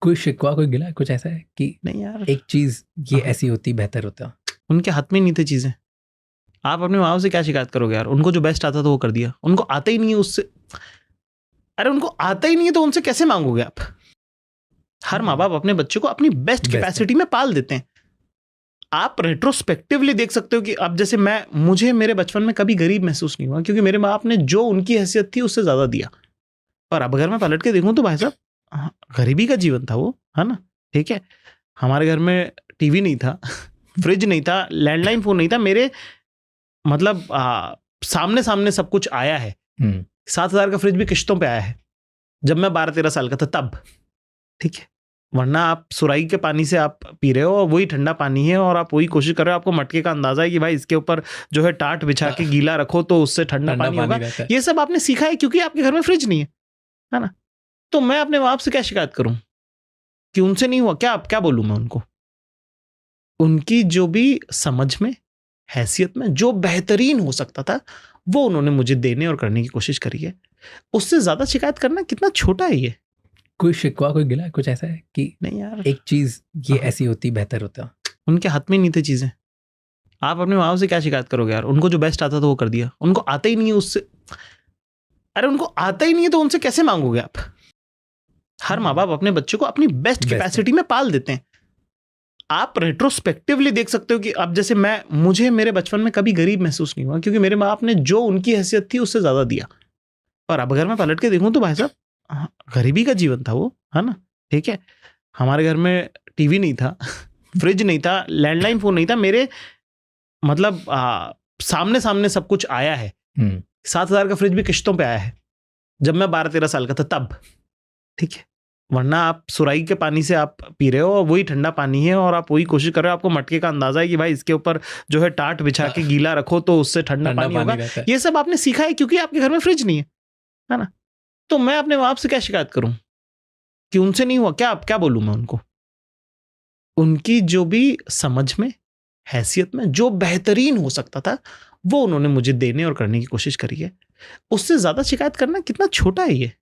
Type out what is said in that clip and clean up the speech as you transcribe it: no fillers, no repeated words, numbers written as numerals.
कोई शिकवा, कोई गिला, कुछ ऐसा है कि नहीं यार, एक चीज ये ऐसी होती बेहतर होता? उनके हाथ में नहीं थे चीजें। आप अपने माँ बाप से क्या शिकायत करोगे यार? उनको जो बेस्ट आता था वो कर दिया, उनको आता ही नहीं है उससे। अरे उनको आता ही नहीं है तो उनसे कैसे मांगोगे आप? हर माँ बाप अपने बच्चे को अपनी बेस्ट कैपेसिटी में पाल देते हैं। आप रेट्रोस्पेक्टिवली देख सकते हो कि अब जैसे मुझे मेरे बचपन में कभी गरीब महसूस नहीं हुआ, क्योंकि मेरे माँ बाप ने जो उनकी हैसियत थी उससे ज्यादा दिया। और अब अगर मैं पलट के देखूं तो भाई साहब गरीबी का जीवन था वो, है ना? ठीक है, हमारे घर में टीवी नहीं था, फ्रिज नहीं था, लैंडलाइन फोन नहीं था। मेरे मतलब सामने सामने सब कुछ आया है। 7,000 का फ्रिज भी किश्तों पे आया है जब मैं 12-13 साल का था तब। ठीक है, वरना आप सुराई के पानी से आप पी रहे हो और वही ठंडा पानी है और आप वही कोशिश कर रहे हो। आपको मटके का अंदाजा है कि भाई इसके ऊपर जो है टाट बिछा के गीला रखो तो उससे ठंडा पानी होगा। ये सब आपने सीखा है क्योंकि आपके घर में फ्रिज नहीं है ना? तो मैं अपने बाप से क्या शिकायत करूं कि उनसे नहीं हुआ? क्या बोलूं मैं उनको? उनकी जो भी समझ में, हैसियत में जो बेहतरीन हो सकता था वो उन्होंने मुझे देने और करने की कोशिश करी है। उससे ज्यादा शिकायत करना कितना छोटा है ये। कोई शिकवा, कोई गिला, कुछ ऐसा है कि नहीं यार, एक चीज ये ऐसी होती बेहतर होता? उनके हाथ में नहीं थे चीजें। आप अपने माँ बाप से क्या शिकायत करोगे यार? उनको जो बेस्ट आता था वो कर दिया, उनको आता ही नहीं है उससे। अरे उनको आता ही नहीं है तो उनसे कैसे मांगोगे आप? हर माँ बाप अपने बच्चे को अपनी बेस्ट कैपेसिटी में पाल देते हैं। आप रेट्रोस्पेक्टिवली देख सकते हो कि अब जैसे मुझे मेरे बचपन में कभी गरीब महसूस नहीं हुआ, क्योंकि मेरे माँ बाप ने जो उनकी हैसियत थी उससे ज्यादा दिया। और अब अगर मैं पलट के देखूं तो भाई साहब गरीबी का जीवन था वो, है ना? ठीक है, हमारे घर में टीवी नहीं था, फ्रिज नहीं था, लैंडलाइन फोन नहीं था। मेरे मतलब सामने सामने सब कुछ आया है। 7,000 का फ्रिज भी किश्तों पे आया है जब मैं 12-13 साल का था तब। ठीक है, वरना आप सुराई के पानी से आप पी रहे हो और वही ठंडा पानी है और आप वही कोशिश कर रहे हो। आपको मटके का अंदाजा है कि भाई इसके ऊपर जो है टाट बिछा के गीला रखो तो उससे ठंडा पानी होगा। ये सब आपने सीखा है क्योंकि आपके घर में फ्रिज नहीं है ना? तो मैं अपने बाप से क्या शिकायत करूं कि उनसे नहीं हुआ? क्या बोलूं मैं उनको? उनकी जो भी समझ में, हैसियत में जो बेहतरीन हो सकता था वो उन्होंने मुझे देने और करने की कोशिश करी है। उससे ज्यादा शिकायत करना कितना छोटा है ये।